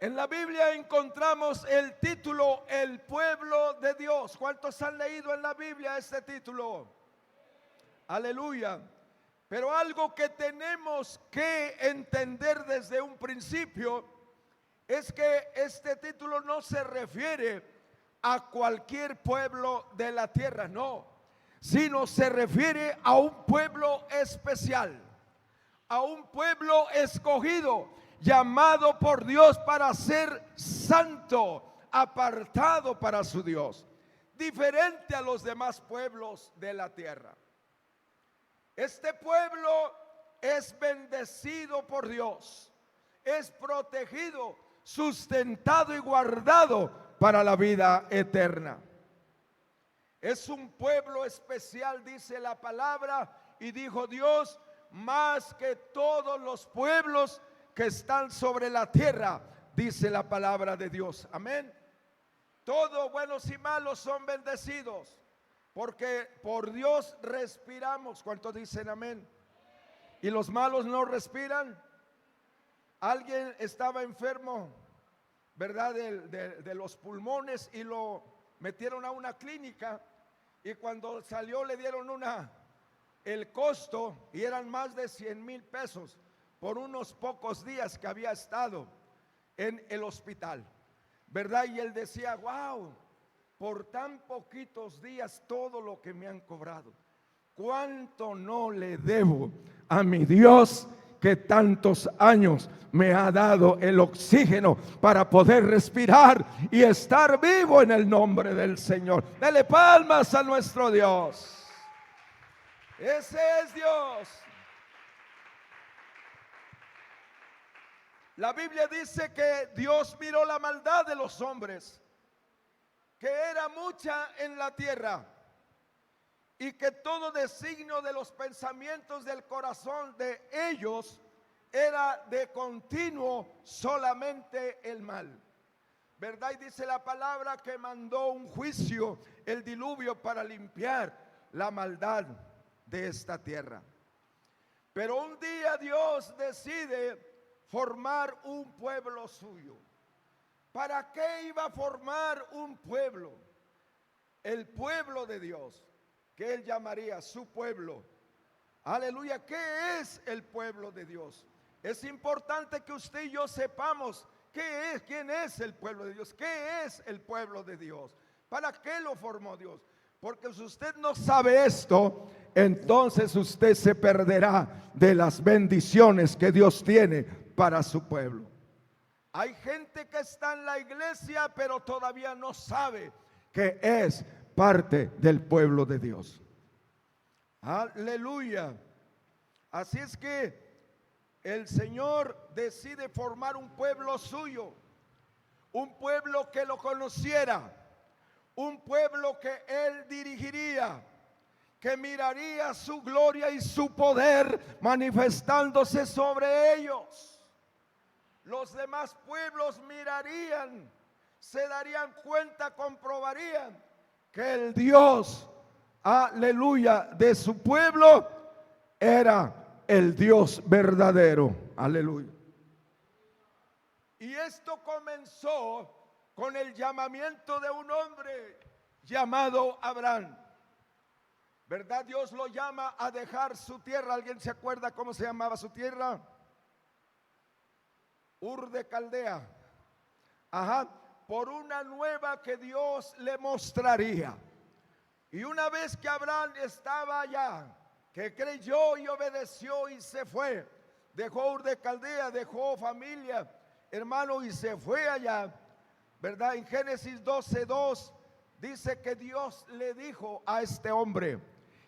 En la Biblia encontramos el título El pueblo de Dios. ¿Cuántos han leído en la Biblia este título? Aleluya. Pero algo que tenemos que entender desde un principio es que este título no se refiere a cualquier pueblo de la tierra, no, sino se refiere a un pueblo especial, a un pueblo escogido, llamado por Dios para ser santo, apartado para su Dios, diferente a los demás pueblos de la tierra. Este pueblo es bendecido por Dios, es protegido, sustentado y guardado para la vida eterna. Es un pueblo especial, dice la palabra, y dijo Dios, más que todos los pueblos que están sobre la tierra, dice la palabra de Dios. Amén. Todos, buenos y malos, son bendecidos, porque por Dios respiramos. ¿Cuántos dicen amén? ¿Y los malos no respiran? Alguien estaba enfermo, ¿verdad? De los pulmones, y lo metieron a una clínica, y cuando salió le dieron el costo, y eran más de 100,000 pesos por unos pocos días que había estado en el hospital, ¿verdad? Y él decía, wow, por tan poquitos días todo lo que me han cobrado, ¿cuánto no le debo a mi Dios que tantos años me ha dado el oxígeno para poder respirar y estar vivo en el nombre del Señor? Dele palmas a nuestro Dios. Ese es Dios. La Biblia dice que Dios miró la maldad de los hombres, que era mucha en la tierra, y que todo designio de los pensamientos del corazón de ellos era de continuo solamente el mal, ¿verdad? Y dice la palabra que mandó un juicio, el diluvio, para limpiar la maldad de esta tierra. Pero un día Dios decide formar un pueblo suyo. ¿Para qué iba a formar un pueblo? El pueblo de Dios, que él llamaría su pueblo. Aleluya. ¿Qué es el pueblo de Dios? Es importante que usted y yo sepamos qué es, quién es el pueblo de Dios, qué es el pueblo de Dios, para qué lo formó Dios. Porque si usted no sabe esto, entonces usted se perderá de las bendiciones que Dios tiene para su pueblo. Hay gente que está en la iglesia, pero todavía no sabe que es parte del pueblo de Dios. Aleluya. Así es que el Señor decide formar un pueblo suyo, un pueblo que lo conociera, un pueblo que Él dirigiría, que miraría su gloria y su poder manifestándose sobre ellos. Los demás pueblos mirarían, se darían cuenta, comprobarían que el Dios, aleluya, de su pueblo era el Dios verdadero. Aleluya. Y esto comenzó con el llamamiento de un hombre llamado Abraham, ¿verdad? Dios lo llama a dejar su tierra. ¿Alguien se acuerda cómo se llamaba su tierra? Ur de Caldea. Ajá. Por una nueva que Dios le mostraría. Y una vez que Abraham estaba allá, que creyó y obedeció y se fue, dejó Ur de Caldea, dejó familia, hermano, y se fue allá, ¿verdad? En Génesis 12:2 dice que Dios le dijo a este hombre: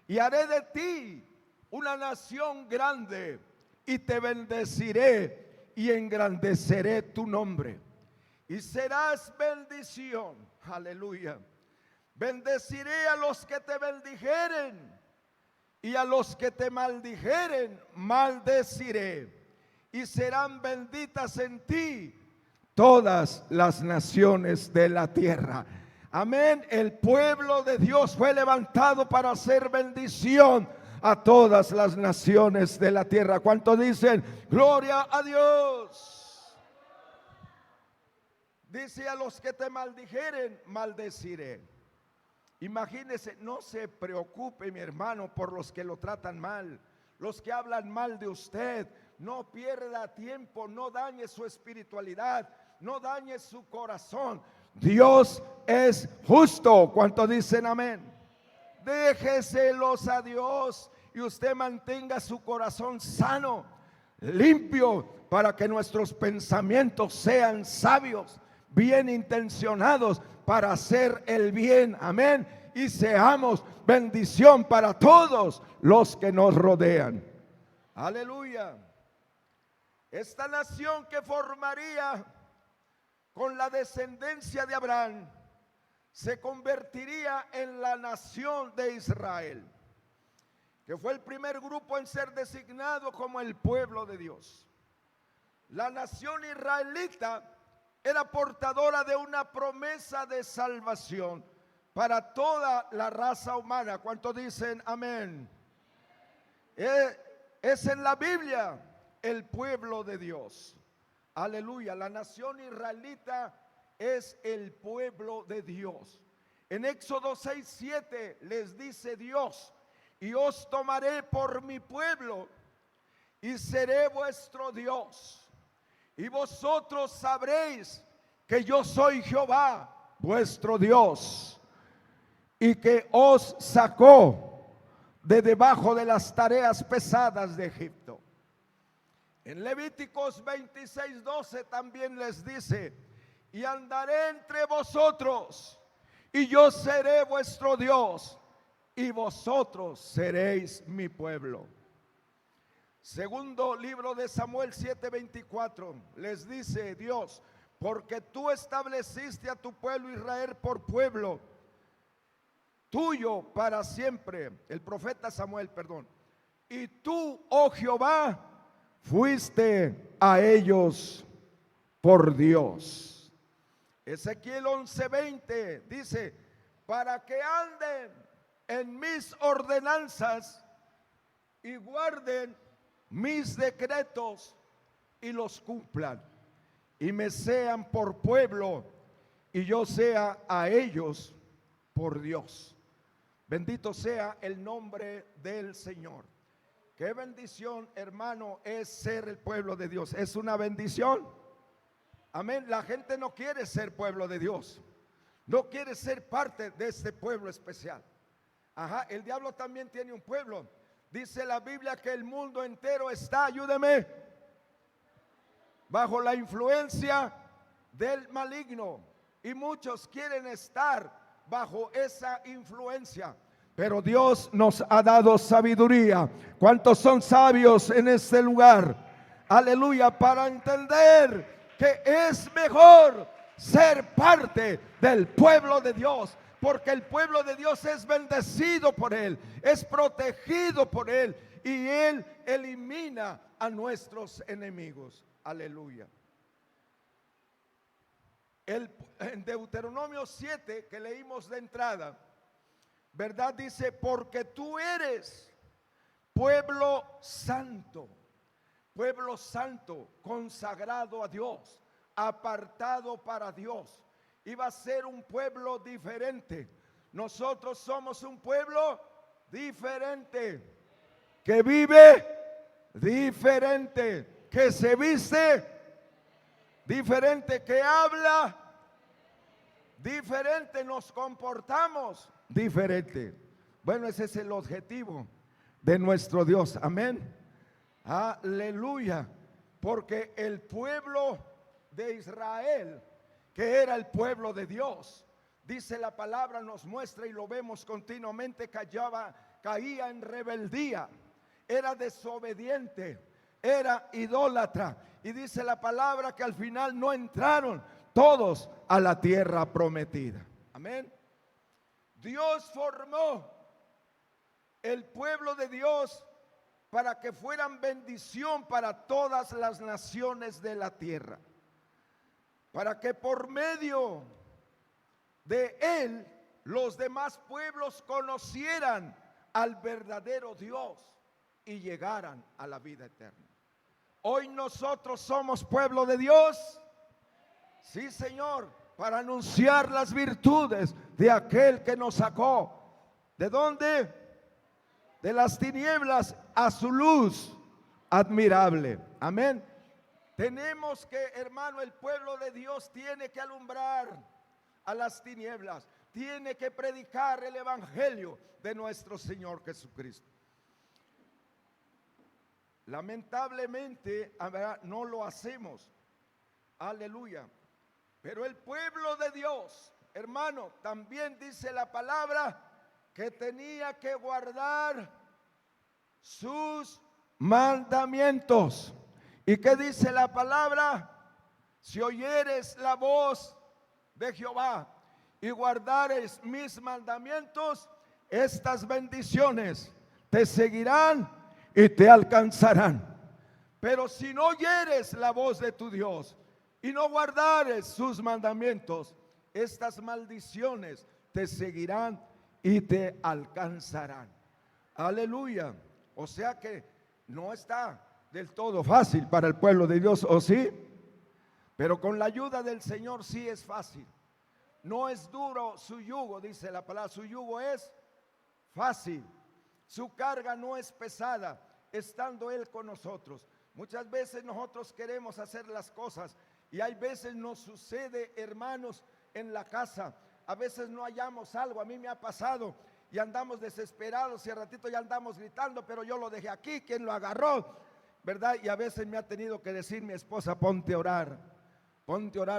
y haré de ti una nación grande, y te bendeciré y engrandeceré tu nombre, y serás bendición. Aleluya. Bendeciré a los que te bendijeren, y a los que te maldijeren maldeciré, y serán benditas en ti todas las naciones de la tierra. Amén. El pueblo de Dios fue levantado para hacer bendición a todas las naciones de la tierra. ¿Cuántos dicen gloria a Dios? Dice: a los que te maldijeren, maldeciré. Imagínese, no se preocupe, mi hermano, por los que lo tratan mal, los que hablan mal de usted. No pierda tiempo, no dañe su espiritualidad, no dañe su corazón. Dios es justo. ¿Cuántos dicen amén? Déjeselos a Dios y usted mantenga su corazón sano, limpio, para que nuestros pensamientos sean sabios, bien intencionados para hacer el bien. Amén. Y seamos bendición para todos los que nos rodean. Aleluya. Esta nación que formaría con la descendencia de Abraham se convertiría en la nación de Israel, que fue el primer grupo en ser designado como el pueblo de Dios. La nación israelita era portadora de una promesa de salvación para toda la raza humana. ¿Cuántos dicen amén? Es en la Biblia el pueblo de Dios. Aleluya. La nación israelita es el pueblo de Dios. En Éxodo 6:7 les dice Dios: y os tomaré por mi pueblo y seré vuestro Dios, y vosotros sabréis que yo soy Jehová vuestro Dios, y que os sacó de debajo de las tareas pesadas de Egipto. En Levíticos 26:12 también les dice: y andaré entre vosotros, y yo seré vuestro Dios, y vosotros seréis mi pueblo. Segundo libro de Samuel 7:24 les dice Dios: porque tú estableciste a tu pueblo Israel por pueblo tuyo para siempre. El profeta Samuel, perdón. Y tú, oh Jehová, fuiste a ellos por Dios. Ezequiel 11:20 dice: para que anden en mis ordenanzas y guarden mis decretos y los cumplan, y me sean por pueblo y yo sea a ellos por Dios. Bendito sea el nombre del Señor. Qué bendición, hermano, es ser el pueblo de Dios. Es una bendición. Amén. La gente no quiere ser pueblo de Dios, no quiere ser parte de este pueblo especial. Ajá, el diablo también tiene un pueblo. Dice la Biblia que el mundo entero está, ayúdeme, bajo la influencia del maligno, y muchos quieren estar bajo esa influencia, pero Dios nos ha dado sabiduría. ¿Cuántos son sabios en este lugar? Aleluya, para entender que es mejor ser parte del pueblo de Dios, porque el pueblo de Dios es bendecido por Él, es protegido por Él, y Él elimina a nuestros enemigos. Aleluya. En Deuteronomio 7 que leímos de entrada, ¿verdad? Dice: porque tú eres pueblo santo, consagrado a Dios, apartado para Dios. Iba a ser un pueblo diferente. Nosotros somos un pueblo diferente, que vive diferente, que se viste diferente, que habla diferente, nos comportamos diferente. Bueno, ese es el objetivo de nuestro Dios. Amén. Aleluya. Porque el pueblo de Israel, que era el pueblo de Dios, dice la palabra, nos muestra y lo vemos continuamente, caía en rebeldía, era desobediente, era idólatra, y dice la palabra que al final no entraron todos a la tierra prometida. Amén. Dios formó el pueblo de Dios para que fueran bendición para todas las naciones de la tierra, para que por medio de él los demás pueblos conocieran al verdadero Dios y llegaran a la vida eterna. Hoy nosotros somos pueblo de Dios. Sí, Señor, para anunciar las virtudes de aquel que nos sacó. ¿De dónde? De las tinieblas a su luz admirable. Amén. Tenemos que, hermano, el pueblo de Dios tiene que alumbrar a las tinieblas. Tiene que predicar el evangelio de nuestro Señor Jesucristo. Lamentablemente, no lo hacemos. Aleluya. Pero el pueblo de Dios, hermano, también dice la palabra que tenía que guardar sus mandamientos. ¿Y qué dice la palabra? Si oyeres la voz de Jehová y guardares mis mandamientos, estas bendiciones te seguirán y te alcanzarán. Pero si no oyeres la voz de tu Dios y no guardares sus mandamientos, estas maldiciones te seguirán y te alcanzarán. Aleluya. O sea que no está del todo fácil para el pueblo de Dios, ¿o sí? Pero con la ayuda del Señor sí es fácil. No es duro su yugo, dice la palabra. Su yugo es fácil. Su carga no es pesada, estando Él con nosotros. Muchas veces nosotros queremos hacer las cosas y hay veces nos sucede, hermanos, en la casa. A veces no hallamos algo. A mí me ha pasado y andamos desesperados y al ratito ya andamos gritando, pero yo lo dejé aquí, ¿quién lo agarró? ¿Verdad? Y a veces me ha tenido que decir mi esposa: ponte a orar,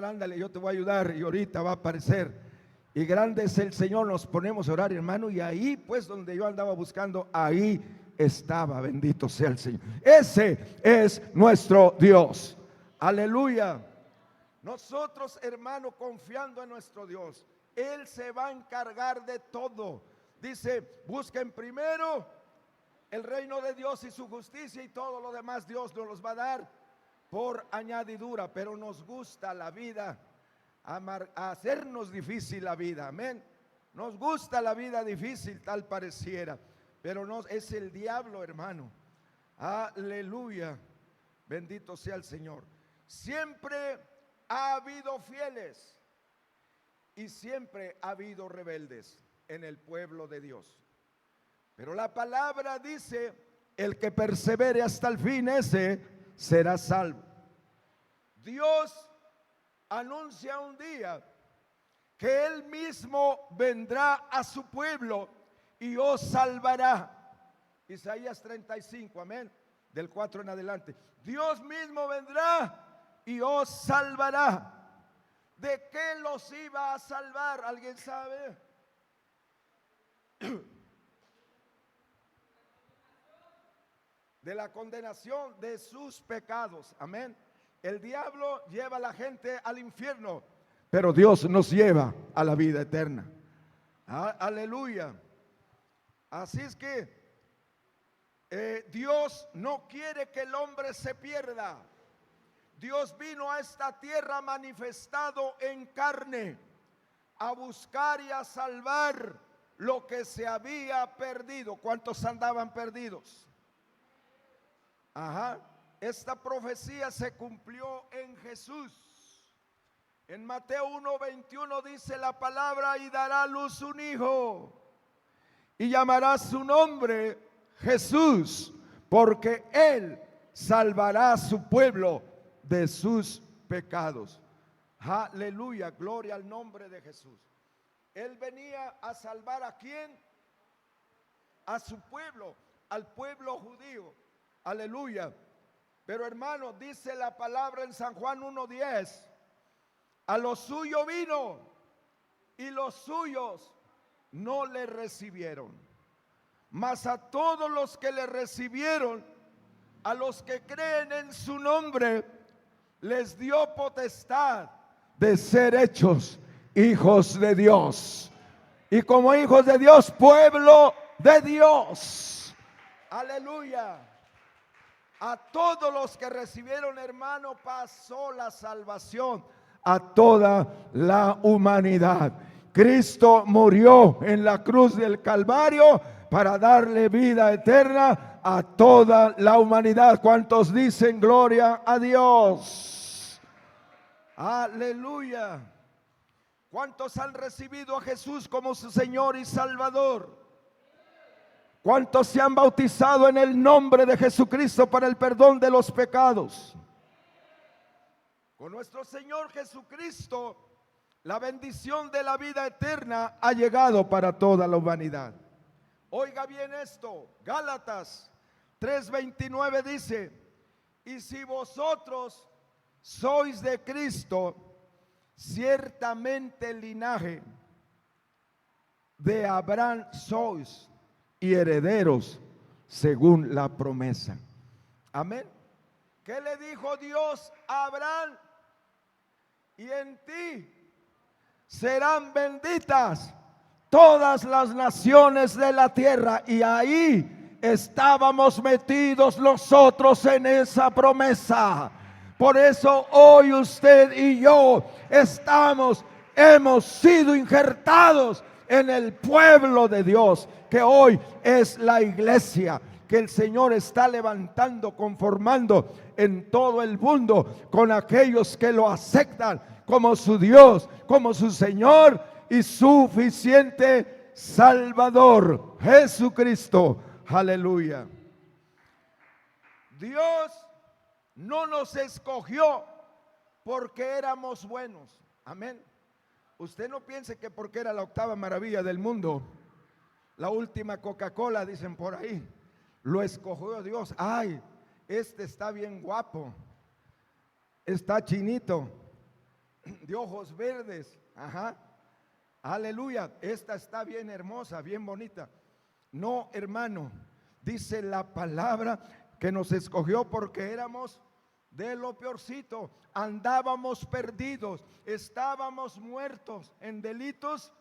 ándale, yo te voy a ayudar y ahorita va a aparecer. Y grande es el Señor. Nos ponemos a orar, hermano, y ahí pues donde yo andaba buscando, ahí estaba. Bendito sea el Señor. Ese es nuestro Dios. Aleluya. Nosotros, hermano, confiando en nuestro Dios, Él se va a encargar de todo. Dice: busquen primero el reino de Dios y su justicia, y todo lo demás Dios nos los va a dar por añadidura. Pero nos gusta la vida, hacernos difícil la vida. Amén. Nos gusta la vida difícil, tal pareciera, pero no, es el diablo, hermano. Aleluya. Bendito sea el Señor. Siempre ha habido fieles y siempre ha habido rebeldes en el pueblo de Dios. Pero la palabra dice: el que persevere hasta el fin, ese será salvo. Dios anuncia un día que Él mismo vendrá a su pueblo y os salvará. Isaías 35, amén, del 4 en adelante. Dios mismo vendrá y os salvará. ¿De qué los iba a salvar? ¿Alguien sabe? De la condenación de sus pecados. Amén. El diablo lleva a la gente al infierno, pero Dios nos lleva a la vida eterna. Aleluya. Así es que Dios no quiere que el hombre se pierda. Dios vino a esta tierra manifestado en carne a buscar y a salvar lo que se había perdido. ¿Cuántos andaban perdidos? Esta profecía se cumplió en Jesús. En Mateo 1:21 dice la palabra: y dará a luz un hijo y llamará su nombre Jesús, porque Él salvará a su pueblo de sus pecados. Aleluya, gloria al nombre de Jesús. Él venía a salvar ¿a quién? A su pueblo, al pueblo judío. Aleluya. Pero hermano, dice la palabra en San Juan 1:10: a lo suyo vino y los suyos no le recibieron. Mas a todos los que le recibieron, a los que creen en su nombre, les dio potestad de ser hechos hijos de Dios. Y como hijos de Dios, pueblo de Dios. Aleluya. A todos los que recibieron, hermano, pasó la salvación a toda la humanidad. Cristo murió en la cruz del Calvario para darle vida eterna a toda la humanidad. ¿Cuántos dicen gloria a Dios? Aleluya. ¿Cuántos han recibido a Jesús como su Señor y Salvador? ¿Cuántos se han bautizado en el nombre de Jesucristo para el perdón de los pecados? Con nuestro Señor Jesucristo, la bendición de la vida eterna ha llegado para toda la humanidad. Oiga bien esto, Gálatas 3:29 dice: y si vosotros sois de Cristo, ciertamente el linaje de Abraham sois y herederos según la promesa. Amén. ¿Qué le dijo Dios a Abraham? Y en ti serán benditas todas las naciones de la tierra. Y ahí estábamos metidos nosotros en esa promesa. Por eso hoy usted y yo hemos sido injertados en el pueblo de Dios, que hoy es la iglesia que el Señor está levantando, conformando en todo el mundo con aquellos que lo aceptan como su Dios, como su Señor y suficiente Salvador, Jesucristo. Aleluya. Dios no nos escogió porque éramos buenos. Amén. Usted no piense que porque era la octava maravilla del mundo, la última Coca-Cola, dicen por ahí, lo escogió Dios. Ay, este está bien guapo, está chinito, de ojos verdes, ajá, aleluya, esta está bien hermosa, bien bonita. No, hermano, dice la palabra que nos escogió porque éramos de lo peorcito, andábamos perdidos, estábamos muertos en delitos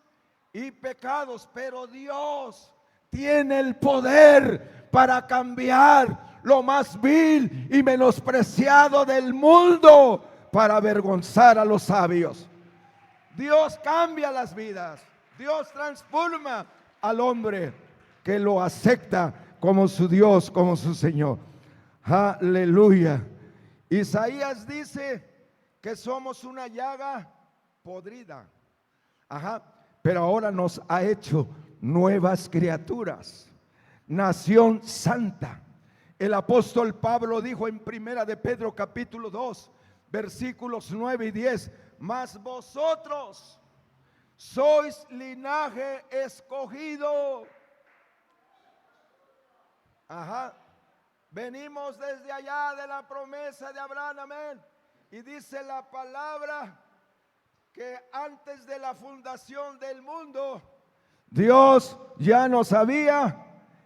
y pecados, pero Dios tiene el poder para cambiar lo más vil y menospreciado del mundo para avergonzar a los sabios. Dios cambia las vidas, Dios transforma al hombre que lo acepta como su Dios, como su Señor. Aleluya. Isaías dice que somos una llaga podrida. Ajá. Pero ahora nos ha hecho nuevas criaturas, nación santa. El apóstol Pablo dijo en primera de Pedro capítulo 2, versículos 9 y 10: mas vosotros sois linaje escogido. Ajá. Venimos desde allá de la promesa de Abraham, amén. Y dice la palabra que antes de la fundación del mundo, Dios ya nos había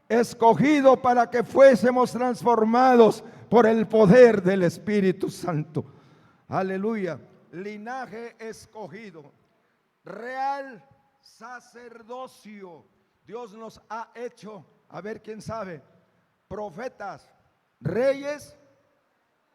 escogido para que fuésemos transformados por el poder del Espíritu Santo. Aleluya. Linaje escogido, real sacerdocio. Dios nos ha hecho, a ver quién sabe, profetas, reyes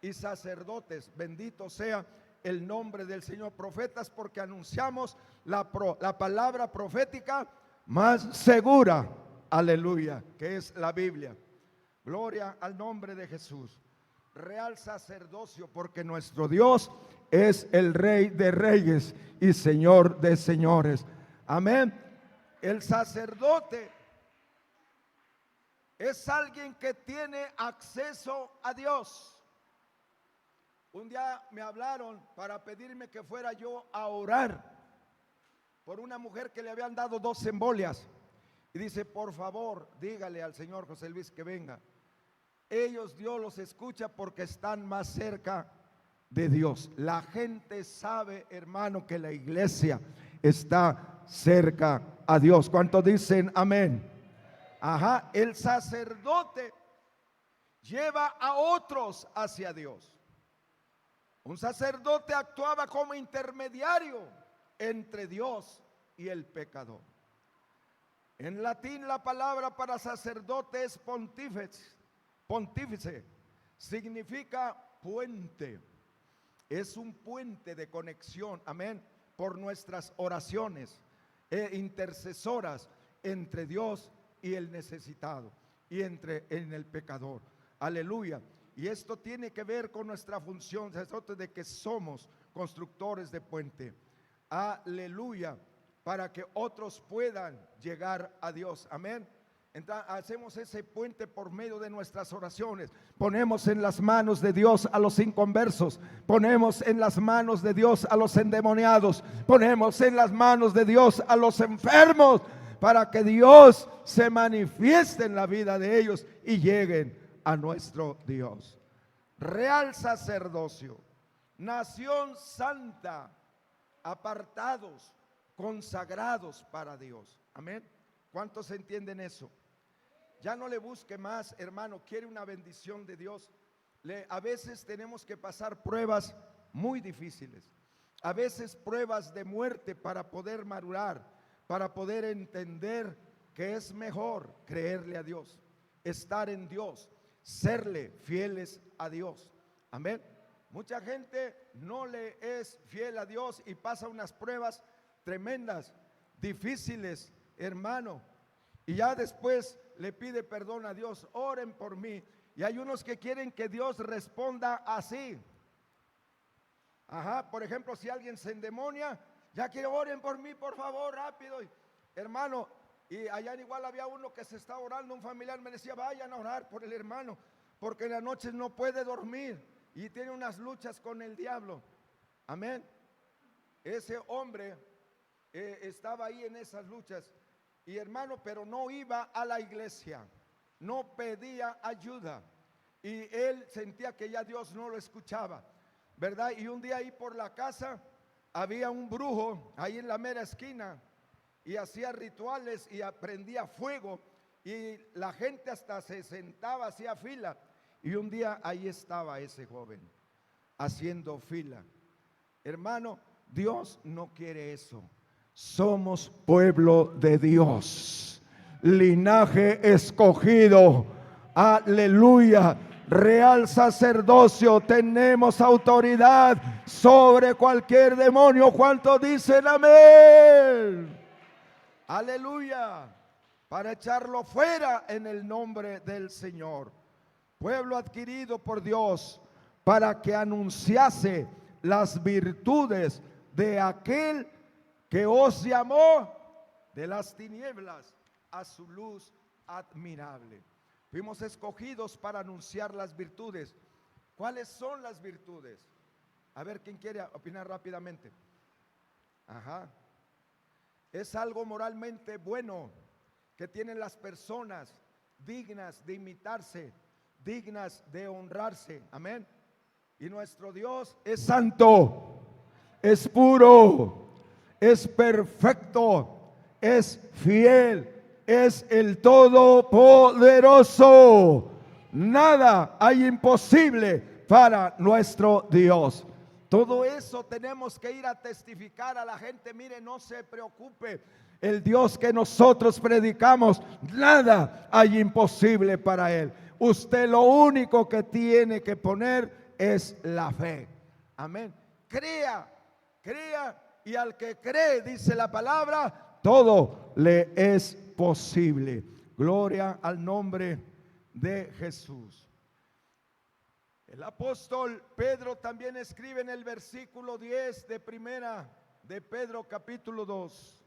y sacerdotes. Bendito sea el nombre del Señor. Profetas porque anunciamos la palabra profética más segura, aleluya, que es la Biblia. Gloria al nombre de Jesús. Real sacerdocio porque nuestro Dios es el Rey de reyes y Señor de señores. Amén. El sacerdote es alguien que tiene acceso a Dios. Un día me hablaron para pedirme que fuera yo a orar por una mujer que le habían dado 2 embolias. Y dice: por favor, dígale al señor José Luis que venga. Ellos, Dios los escucha porque están más cerca de Dios. La gente sabe, hermano, que la iglesia está cerca a Dios. ¿Cuántos dicen amén? Ajá, el sacerdote lleva a otros hacia Dios. Un sacerdote actuaba como intermediario entre Dios y el pecador. En latín la palabra para sacerdote es pontífice. Pontífice significa puente. Es un puente de conexión, amén, por nuestras oraciones intercesoras entre Dios y el necesitado y en el pecador. Aleluya. Y esto tiene que ver con nuestra función, sacerdote, de que somos constructores de puente. Aleluya, para que otros puedan llegar a Dios. Amén. Entonces, hacemos ese puente por medio de nuestras oraciones. Ponemos en las manos de Dios a los inconversos. Ponemos en las manos de Dios a los endemoniados. Ponemos en las manos de Dios a los enfermos, para que Dios se manifieste en la vida de ellos y lleguen a nuestro Dios. Real sacerdocio, nación santa, apartados, consagrados para Dios. Amén. ¿Cuántos entienden eso? Ya no le busque más, hermano. Quiere una bendición de Dios. A veces tenemos que pasar pruebas muy difíciles, a veces pruebas de muerte, para poder madurar, para poder entender que es mejor creerle a Dios, estar en Dios, serle fieles a Dios. Amén. Mucha gente no le es fiel a Dios y pasa unas pruebas tremendas, difíciles, hermano, y ya después le pide perdón a Dios. Oren por mí. Y hay unos que quieren que Dios responda así. Por ejemplo, si alguien se endemonia, ya quiere: oren por mí, por favor, rápido. Hermano, y allá igual había uno que se estaba orando, un familiar me decía: vayan a orar por el hermano, porque en las noches no puede dormir y tiene unas luchas con el diablo. Amén. Ese hombre estaba ahí en esas luchas, y hermano, pero no iba a la iglesia, no pedía ayuda, y él sentía que ya Dios no lo escuchaba, ¿verdad? Y un día ahí por la casa había un brujo ahí en la mera esquina, y hacía rituales y prendía fuego, y la gente hasta se sentaba, hacía fila. Y un día ahí estaba ese joven haciendo fila. Hermano, Dios no quiere eso. Somos pueblo de Dios, linaje escogido, aleluya, real sacerdocio. Tenemos autoridad sobre cualquier demonio. ¿Cuántos dicen amén? Aleluya, para echarlo fuera en el nombre del Señor. Pueblo adquirido por Dios para que anunciase las virtudes de aquel que os llamó de las tinieblas a su luz admirable. Fuimos escogidos para anunciar las virtudes. ¿Cuáles son las virtudes? A ver, ¿quién quiere opinar rápidamente? Es algo moralmente bueno que tienen las personas, dignas de imitarse, dignas de honrarse. Amén. Y nuestro Dios es santo, es puro, es perfecto, es fiel, es el todopoderoso. Nada hay imposible para nuestro Dios. Todo eso tenemos que ir a testificar a la gente. Mire, no se preocupe, el Dios que nosotros predicamos, nada hay imposible para Él. Usted lo único que tiene que poner es la fe. Amén. Crea, y al que cree, dice la palabra, todo le es posible. Gloria al nombre de Jesús. El apóstol Pedro también escribe en el versículo 10 de primera de Pedro capítulo 2: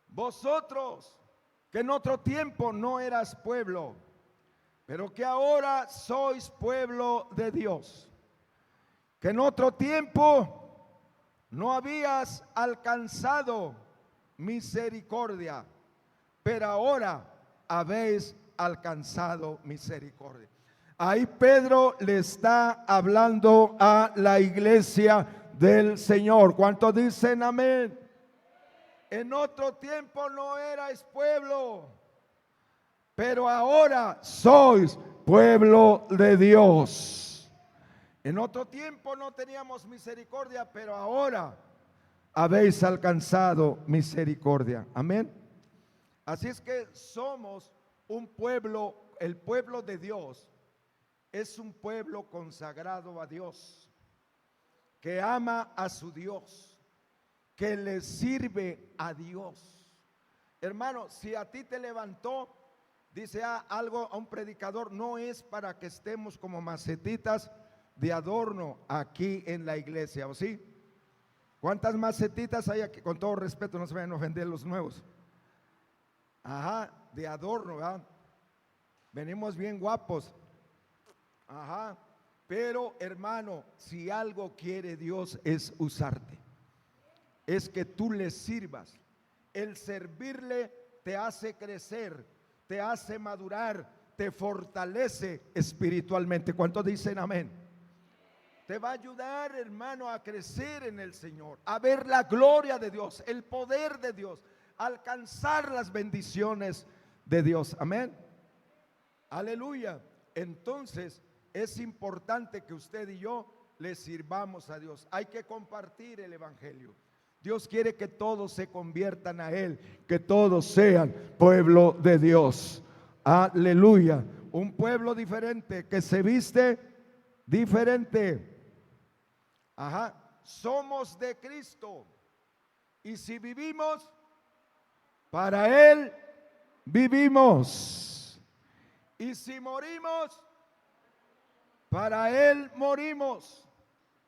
vosotros que en otro tiempo no eras pueblo, pero que ahora sois pueblo de Dios, que en otro tiempo no habías alcanzado misericordia, pero ahora habéis alcanzado misericordia. Ahí Pedro le está hablando a la iglesia del Señor. ¿Cuántos dicen amén? En otro tiempo no erais pueblo, pero ahora sois pueblo de Dios. En otro tiempo no teníamos misericordia, pero ahora habéis alcanzado misericordia. Amén. Así es que somos un pueblo, el pueblo de Dios es un pueblo consagrado a Dios, que ama a su Dios, que le sirve a Dios. Hermano, si a ti te levantó, dice algo a un predicador, no es para que estemos como macetitas de adorno aquí en la iglesia, ¿o sí? ¿Cuántas macetitas hay aquí? Con todo respeto, no se vayan a ofender los nuevos. Ajá, de adorno, ¿verdad? Venimos bien guapos. Ajá, pero hermano, si algo quiere Dios es usarte, es que tú le sirvas. El servirle te hace crecer, te hace madurar, te fortalece espiritualmente. ¿Cuántos dicen amén? Te va a ayudar, hermano, a crecer en el Señor, a ver la gloria de Dios, el poder de Dios, a alcanzar las bendiciones de Dios. Amén. Aleluya. Entonces es importante que usted y yo le sirvamos a Dios. Hay que compartir el evangelio. Dios quiere que todos se conviertan a Él, que todos sean pueblo de Dios. Aleluya. Un pueblo diferente que se viste diferente. Ajá. Somos de Cristo. Y si vivimos, para Él vivimos. Y si morimos, para Él morimos.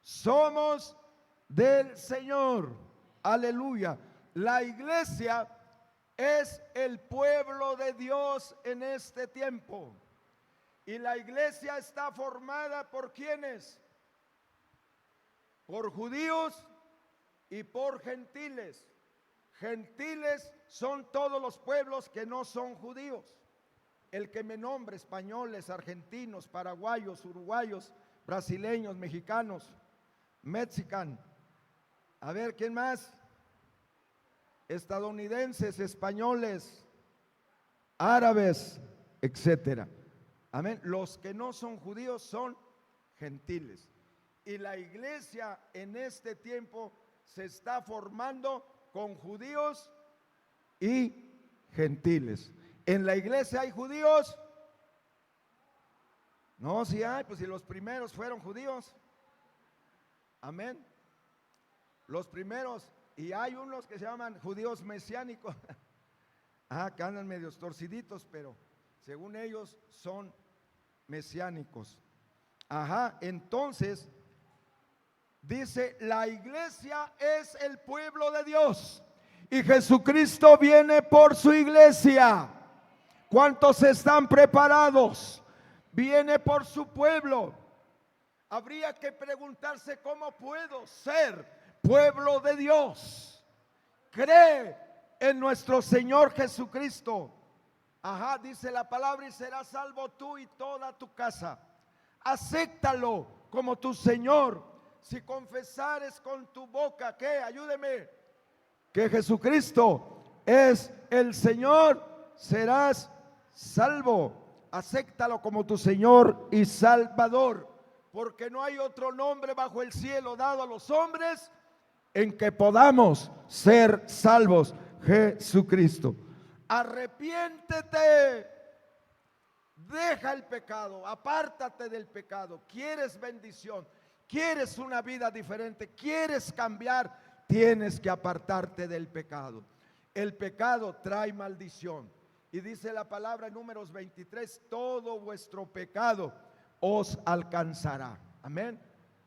Somos del Señor. Aleluya. La iglesia es el pueblo de Dios en este tiempo. Y la iglesia está formada por ¿quiénes? Por judíos y por gentiles. Gentiles son todos los pueblos que no son judíos. El que me nombre: españoles, argentinos, paraguayos, uruguayos, brasileños, mexicanos, mexicanos. A ver, ¿quién más? Estadounidenses, españoles, árabes, etcétera. Amén. Los que no son judíos son gentiles. Y la iglesia en este tiempo se está formando con judíos y gentiles. ¿En la iglesia hay judíos? No, si hay, pues si los primeros fueron judíos. Amén. Los primeros, y hay unos que se llaman judíos mesiánicos, que andan medios torciditos, pero según ellos son mesiánicos. Ajá, entonces dice: la iglesia es el pueblo de Dios y Jesucristo viene por su iglesia. ¿Cuántos están preparados? Viene por su pueblo. Habría que preguntarse: ¿cómo puedo ser pueblo de Dios? Cree en nuestro Señor Jesucristo. Ajá, dice la palabra: y serás salvo tú y toda tu casa. Acéptalo como tu Señor. Si confesares con tu boca, ¿qué? Ayúdeme, que Jesucristo es el Señor, serás salvo. Acéptalo como tu Señor y Salvador, porque no hay otro nombre bajo el cielo dado a los hombres en que podamos ser salvos: Jesucristo. Arrepiéntete, deja el pecado, apártate del pecado. ¿Quieres bendición? ¿Quieres una vida diferente? ¿Quieres cambiar? Tienes que apartarte del pecado. El pecado trae maldición. Y dice la palabra en Números 23: todo vuestro pecado os alcanzará. Amén.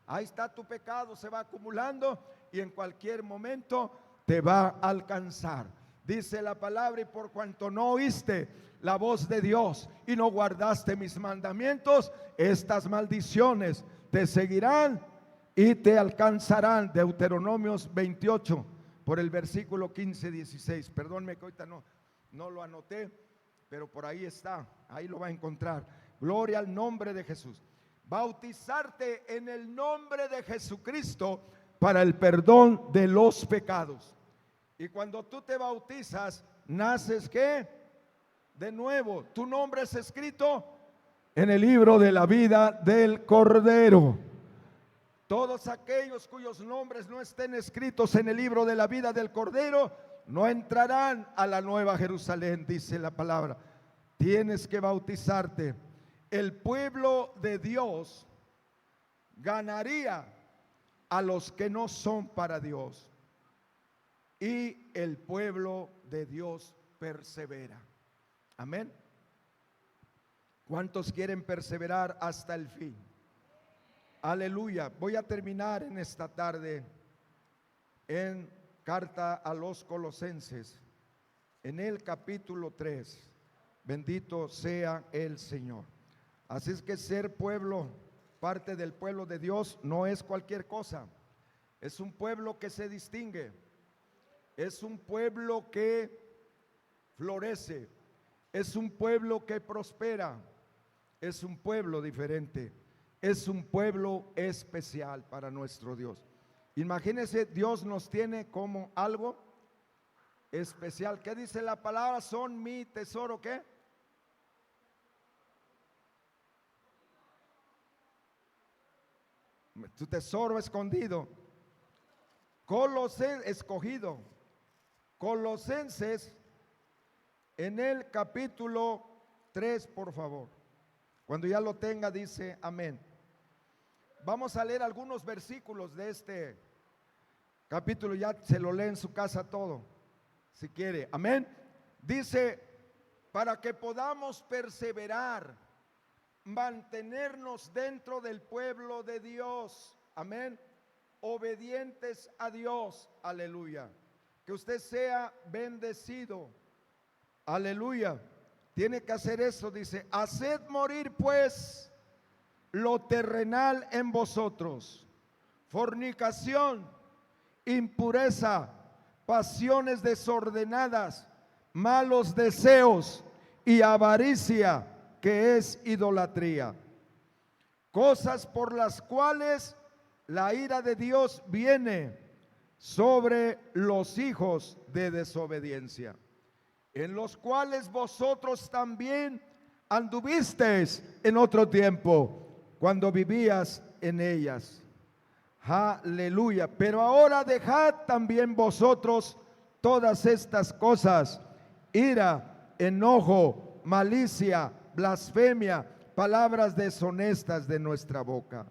Ahí está tu pecado, se va acumulando y en cualquier momento te va a alcanzar. Dice la palabra: y por cuanto no oíste la voz de Dios y no guardaste mis mandamientos, estas maldiciones te seguirán y te alcanzarán. Deuteronomios 28, por el versículo 15-16. Perdónme que ahorita no lo anoté, pero por ahí está, ahí lo va a encontrar. Gloria al nombre de Jesús. Bautizarte en el nombre de Jesucristo para el perdón de los pecados. Y cuando tú te bautizas, naces ¿qué? De nuevo. Tu nombre es escrito en el libro de la vida del Cordero. Todos aquellos cuyos nombres no estén escritos en el libro de la vida del Cordero no entrarán a la nueva Jerusalén, dice la palabra. Tienes que bautizarte. El pueblo de Dios ganaría a los que no son para Dios, y el pueblo de Dios persevera. Amén. ¿Cuántos quieren perseverar hasta el fin? Aleluya. Voy a terminar en esta tarde en carta a los Colosenses, en el capítulo 3. Bendito sea el Señor. Así es que ser pueblo, parte del pueblo de Dios, no es cualquier cosa. Es un pueblo que se distingue. Es un pueblo que florece. Es un pueblo que prospera. Es un pueblo diferente. Es un pueblo especial para nuestro Dios. Imagínense, Dios nos tiene como algo especial. ¿Qué dice la palabra? Son mi tesoro, ¿qué? Tu tesoro escondido. Colosenses, escogido. Colosenses, en el capítulo 3, por favor. Cuando ya lo tenga, dice amén. Vamos a leer algunos versículos de este capítulo. Ya se lo lee en su casa todo, si quiere. Amén. Dice, para que podamos perseverar, mantenernos dentro del pueblo de Dios. Amén. Obedientes a Dios. Aleluya. Que usted sea bendecido. Aleluya. Tiene que hacer eso. Dice, haced morir pues lo terrenal en vosotros: fornicación, impureza, pasiones desordenadas, malos deseos y avaricia, que es idolatría, cosas por las cuales la ira de Dios viene sobre los hijos de desobediencia, en los cuales vosotros también anduvisteis en otro tiempo, cuando vivías en ellas. Aleluya. Pero ahora dejad también vosotros todas estas cosas: ira, enojo, malicia, blasfemia, palabras deshonestas de nuestra boca.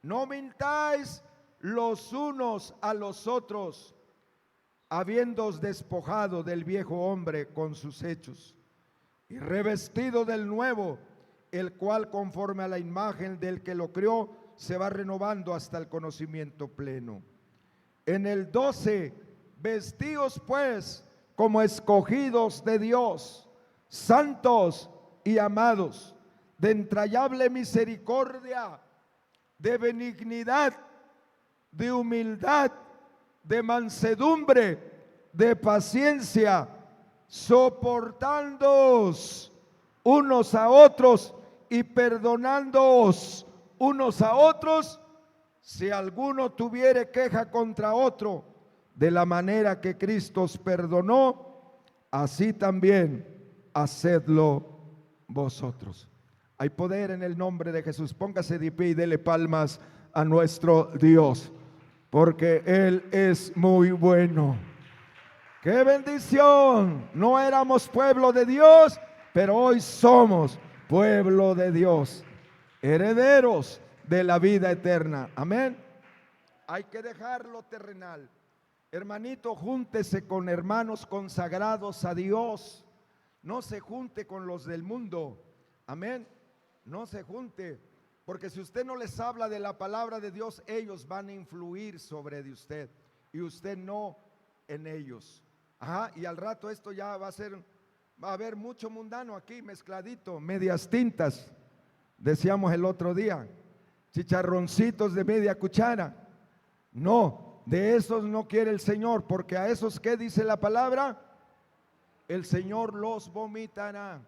No mintáis los unos a los otros, habiéndoos despojado del viejo hombre con sus hechos, y revestido del nuevo, el cual conforme a la imagen del que lo creó se va renovando hasta el conocimiento pleno. En el 12, vestíos pues como escogidos de Dios, santos y amados, de entrañable misericordia, de benignidad, de humildad, de mansedumbre, de paciencia, soportándoos unos a otros y perdonándoos unos a otros, si alguno tuviere queja contra otro, de la manera que Cristo os perdonó, así también hacedlo vosotros. Hay poder en el nombre de Jesús. Póngase de pie y dele palmas a nuestro Dios, porque Él es muy bueno. ¡Qué bendición! No éramos pueblo de Dios, pero hoy somos pueblo de Dios, herederos de la vida eterna. Amén. Hay que dejar lo terrenal. Hermanito, júntese con hermanos consagrados a Dios. No se junte con los del mundo. Amén. No se junte, porque si usted no les habla de la palabra de Dios, ellos van a influir sobre de usted y usted no en ellos. Ajá, y al rato esto ya va a haber mucho mundano aquí mezcladito, medias tintas, decíamos el otro día, chicharroncitos de media cuchara. No, de esos no quiere el Señor, porque a esos, ¿qué dice la palabra? El Señor los vomitará.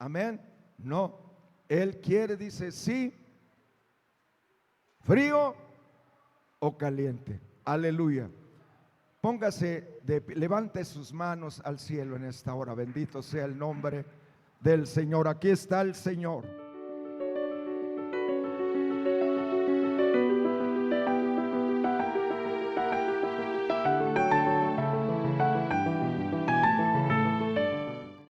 Amén. No, Él quiere, dice, sí, frío o caliente. Aleluya. Póngase, levante sus manos al cielo en esta hora. Bendito sea el nombre del Señor. Aquí está el Señor.